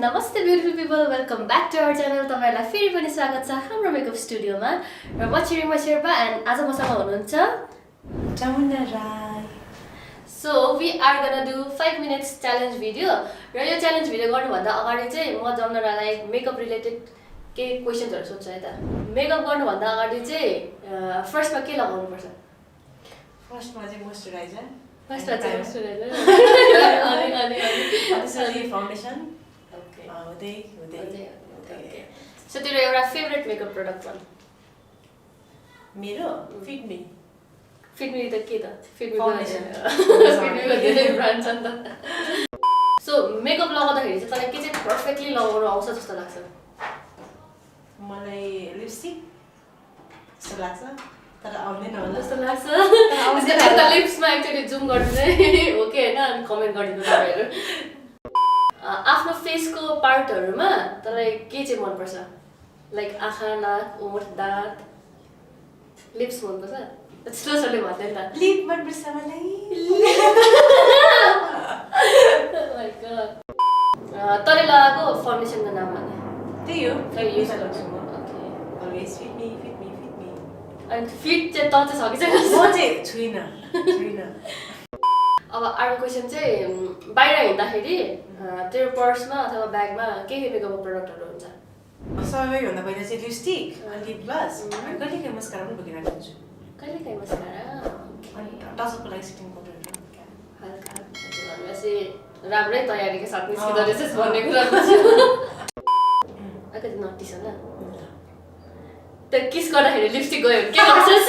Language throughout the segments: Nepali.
Namaste beautiful people, welcome back to our channel. तपाईहरुलाई फेरि पनि स्वागत छ हाम्रो मेकअप स्टुडियोमा र म Tsheringma Sherpa and आज मसँग हुनुहुन्छ Jamuna Rai. So we are gonna do 5 minutes challenge video र यो challenge video गर्नुभन्दा अगाडि चाहिँ म Jamuna Raiलाई मेकअप रिलेटेड के क्वेशन्सहरु सोध्छु है त। मेकअप गर्नुभन्दा अगाडि चाहिँ फर्स्टमा के लगाउनु पर्छ? फर्स्टमा चाहिँ मोइस्चराइजर. फर्स्टमा चाहिँ मोइस्चराइजर. अनि फाउन्डेसन. Okay. So तेरो एउटा फेभरेट मेकअप प्रोडक्ट भन. मेरो फिट मी. फिट मी त के त? Fit me foundation. Fit me धेरै ब्रान्ड छ नि त. सो मेकअप लगाउँदाखेरि चाहिँ तँलाई के चाहिँ पर्फेक्टली लगाउनु आउँछ जस्तो लाग्छ? मलाई लिपस्टिक जस्तो लाग्छ. तर आउँदैन होला जस्तो लाग्छ. अब त लिप्समा एक्चुअली जुम गर्नु चाहिँ हो कि हैन अनि कमेन्ट गरिदिनु तपाईहरु. आफ्नो फेसको पार्टहरुमा तँलाई के चाहिँ मन पर्छ? लाइक आँखा, नाक, ओठ, दाँत, लिप्स मन पर्छ? स्लो स्लोले भन्दै नि त. लिप मन पर्छ मलाई. Oh my god. तँले लगाएको फाउन्डेसनको नाम भन. त्यही हो. त्यही युज गर्छु म. ओके. Always fit me. अनि फिट चाहिँ त चाहिँ छ कि छैन? म चाहिँ छुइन. अब अर्को क्वेशन चाहिँ बाहिर हिँड्दाखेरि तेरो पर्समा अथवा ब्यागमा के मेकअप प्रोडक्टहरु हुन्छ? सबैभन्दा पहिला चाहिँ लिपस्टिक, लिप ग्लस, अनि कहिलेकाहीँ मस्कारा पनि बोकेर राख्छु. कहिलेकाहीँ मस्कारा. अनि टचअपको लागि सेटिङ पाउडर हल्का भनेपछि राम्रै तयारीको साथ निस्किँदो रहेछस् भन्ने कुरा बुझ्यो. अलिकति नटिस होला. त किस गर्दाखेरि लिपस्टिक गयो भने के गर्छस्?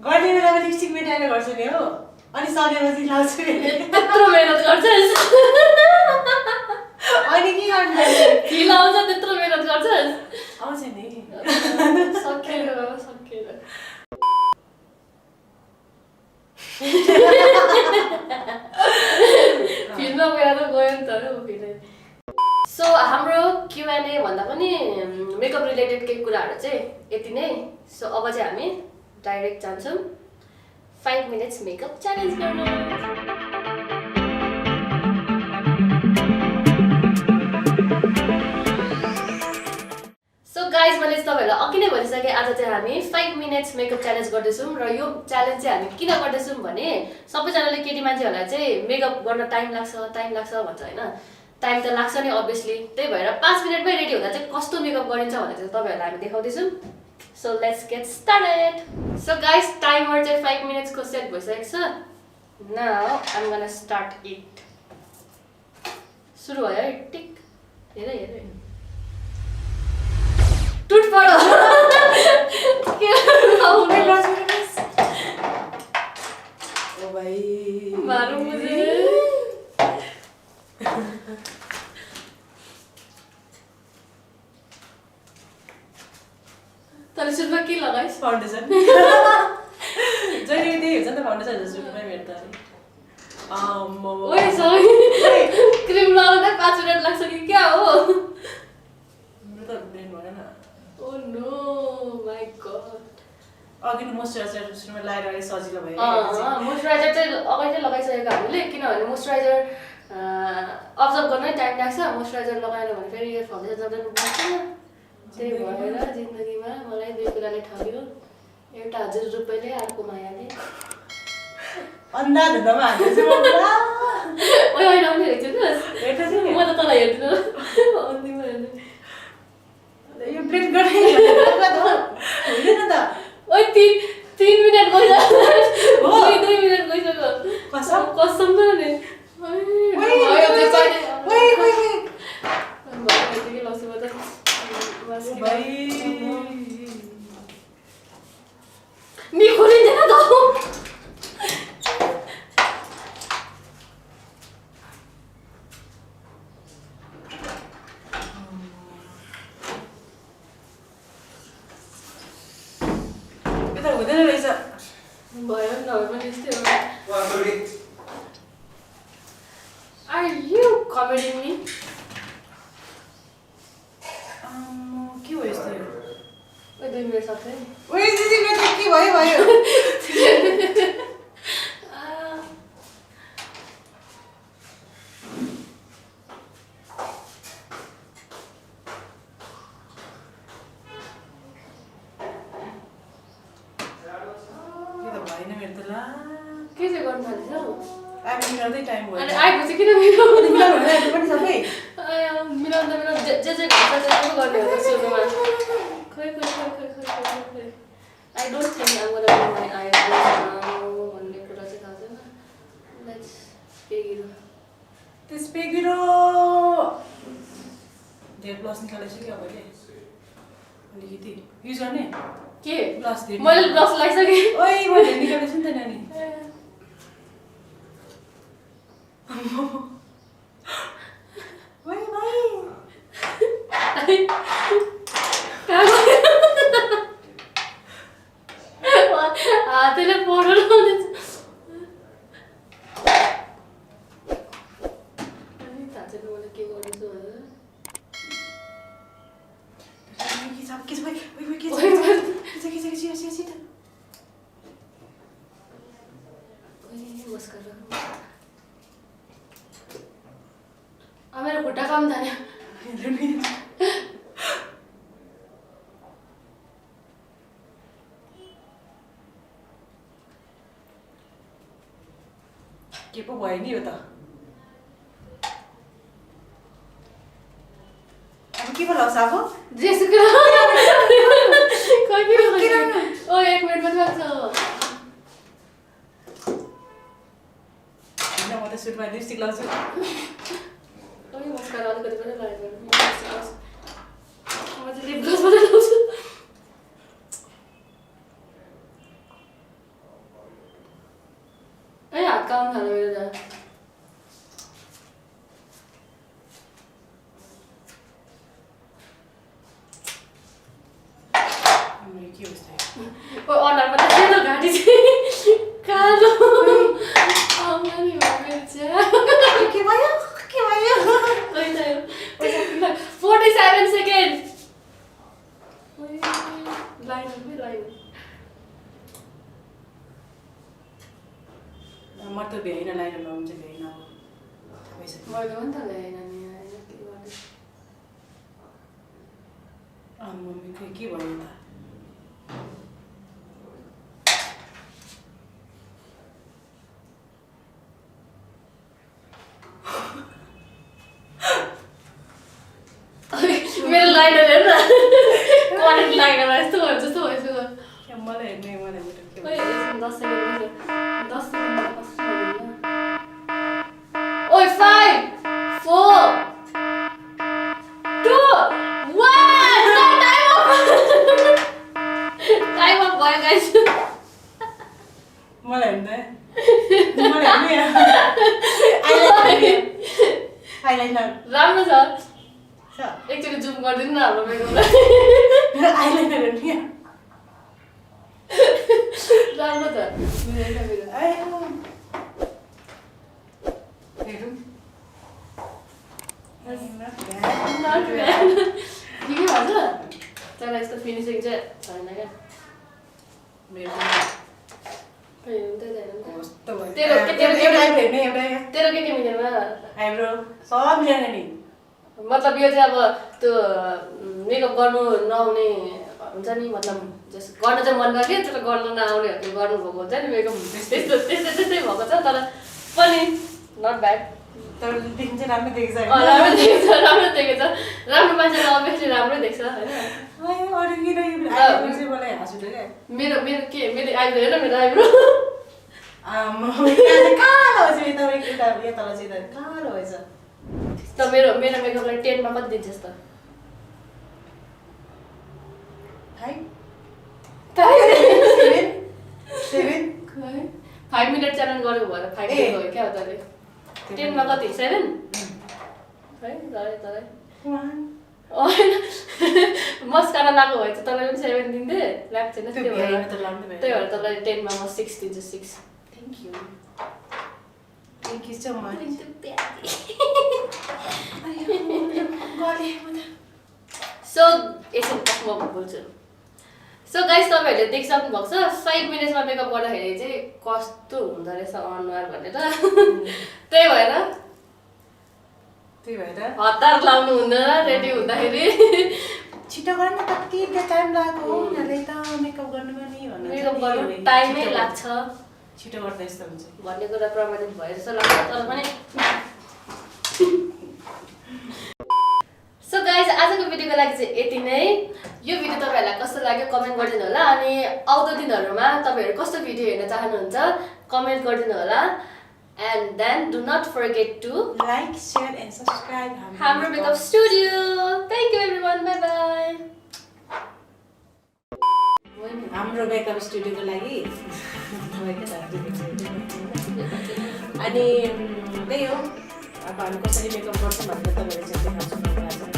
गर्ने बेलामा लिपस्टिक मेटाएर गर्छु नि हो. अनि सकेपछि लाउँछु. त्यत्रो मेहनत गर्छस्? अनि के गर्नु? फिल आउँछ त्यत्रो मेहनत गर्छस्? आउँछ नि. सकेर. फिल्ममा गएर त गयो नि त फेरि. सो हाम्रो Q&A भन्दा पनि मेकअप रिलेटेड केही कुराहरु चाहिँ यति नै. सो अब चाहिँ हामी डाइरेक्ट जान्छौं 5 मिनेट्स मेकअप च्यालेन्ज गर्न. सो गाइज मैले तपाईहरुलाई अघि नै भनिसके आज चाहिँ हामी 5 मिनेट्स मेकअप च्यालेन्ज गर्दैछौं र यो च्यालेन्ज चाहिँ हामी किन गर्दैछौं भने सबैजनाले केटी मान्छेहरुलाई चाहिँ मेकअप गर्न टाइम लाग्छ भन्छ हैन. टाइम त लाग्छ नि obviously. त्यही भएर 5 मिनेटमै रेडी हुँदा चाहिँ कस्तो मेकअप गरिन्छ भनेर चाहिँ तपाईहरुलाई हामी देखाउँदै छौं. So let's get started. So guys, timer चाहिँ 5 minutes को सेट भइसकेको छ. Now I'm gonna start it. सुरु भयो है. टिक. हेर. टुट पड्यो. के आउने बस. ओ भाइ. मारु मुझे. तले सुरुमा के लगाइस? फाउन्डेसन. जहिले त्यही हुन्छ नि त फाउन्डेसन सुरुमा मेरो त. ओइ सरी. क्रिम लगाउँदा 5 मिनेट लाग्छ कि क्या हो? मेरो त ब्रेन भएन. Oh no my god. अघि मोइस्चराइजर सुरुमा लगाएर अलि सजिलो भयो. मोइस्चराइजर चाहिँ अगाडि नै लगाइसकेको हामीले किनभने मोइस्चराइजर अब्जर्भ गर्नै टाइम लाग्छ. मोइस्चराइजर लगाएन भने फेरि यो फाउन्डेसन जाँदैन बस्छ. त्यही भएर जिन्दगीमा मलाई दुई कुराले ठग्यो. एउटा 1000 रुपैयाँले अर्को मायाले. अन्धा धुनमा हाल्छु म पुरा. ओइ होइन आउने हेर्छस्? हेर्दैछु नि. म त तँलाई हेर्दिन. अन्तिममा हेर्नु. यो ब्रेक गर्ने होइन त. ओइ 3 मिनेट गइसक्यो. हो 2 मिनेट गइसक्यो. कसम त नि. नि खोलिँदैन त. यता हुँदैन रहेछ. भयो नभए पनि यस्तै हो. Are you comedy me? के हो यस्तो? ओइ 2 मिनेट सक्छ नि. ओइ दिदी मेरो के भयो? गर्दै टाइम भयो अनि आएपछि किन मिलाउनु मिलाउनु पनि सबै मिलाउँदा जे घट्छ त्यही गर्ने हो सुरुमा खै I don't think I'm gonna do my eyebrows now भन्ने कुरा चाहिँ थाहा छैन Let's begin This begiro धेरै ब्लस निकालेछु कि अब अहिले अलिकति युज गर्ने के ब्लस धेरै मैले ब्लस लगाइसकेँ ओइ मैले निकालेछु नि त नानी ओइ भाइ हातले फोटो लाउने थाहा छैन मैले के गर्दैछु मेरो खुट्टा काम थाल्यो के पो भयो नि यो त अब के पो लाग्छ अब जेसुकै ओ 1 मिनेट मात्र लाग्छ हैन म त सुरुमा लिपस्टिक लाउँछु ओइ मस्कारा अलिकति पनि लगाएन म चाहिँ लिप ग्लोस मात्रै लाउँछु ए हात काम थाल्यो मेरो त के हुन्छ ओ अनुहारमा त सेतो घाँटी चाहिँ कालो आमानी मेरो चाहिँ के भयो 47 सेकेन्ड लाइन म त भ्याइन लाइन लाउनु चाहिँ भ्याइन अब मैले पनि त ल्याएन नि होइन के गर्दै मम्मी खै के भयो त मेरो लाइनर हेर न करेन्ट लागेर यस्तो भयो जस्तो भयो मलाई हेर्ने मलाई मिठो 10 सेकेन्ड 10 सेकेन्ड ओइ 5 4 2 1 टाइम अफ भयो गाइस मलाई हेर्ने आइलाइनर राम्रो छ एकचोटि जुम गरिदिनु न हाम्रो मेकअपलाई आइलाइनर हेर्ने राम्रो छ ठिकै भन्छ तर यस्तो फिनिसिङ चाहिँ छैन क्या तेरो के मिलेन आइब्रो सब मिलेन नि मतलब यो चाहिँ अब त्यो मेकअप गर्नु नआउने हुन्छ नि मतलब जस्तो गर्न चाहिँ मन गर्ने तर गर्न नआउनेहरूले गर्नुभएको हुन्छ नि मेकअप त्यस्तै भएको छ तर पनि नट ब्याड तर देखिन्छ राम्रो देख्छ राम्रो देखेछ राम्रो मान्छेले अभियसली राम्रै देख्छ होइन मेरो आइब्रो हेर मेरो आइब्रो त मेरो मेकअपलाई 10 मा कति दिन्छस् त 5 मिनट च्यालेन्ज गरेको भएर 5 मिनट भयो क्या तैँले 10 मा कति 7 है तँलाई मस्कारा लगाएको भए चाहिँ तँलाई पनि 7 दिन्थे लाग्छ छैन त्यही भएर तँलाई 10 मा म 6 दिन्छु 6 Thank you so much. So, एकछिन म बोल्छु सो गाइस तपाईँहरूले देखिसक्नु भएको छ 5 मिनट्समा मेकअप गर्दाखेरि चाहिँ कस्तो हुँदो रहेछ अनुहार भनेर त्यही भएर हतार लाउनु हुँदैन रेडी हुँदाखेरि छिटो गर्न कति टाइम लाग्यो उनीहरूले त मेकअप गर्नुमा नि भन्नु मेकअप गर्नु टाइमै लाग्छ छिटो गर्दा यस्तो हुन्छ भन्ने कुरा प्रमाणित भयो जस्तो लाग्छ तर पनि सो गाइज आजको भिडियोको लागि चाहिँ यति नै यो भिडियो तपाईहरुलाई कस्तो लाग्यो कमेन्ट गरिदिनु होला अनि आउँदो दिनहरुमा तपाईहरु कस्तो भिडियो हेर्न चाहनुहुन्छ कमेन्ट गरिदिनु होला and then do not forget to like share and subscribe Hamro Makeup Studio. Thank you everyone. Bye bye. हाम्रो मेकअप स्टुडियोको लागि अनि त्यही हो अब हामी कसरी मेकअप गर्छौँ भनेर तपाईँहरूले चाहिँ देखाउँछु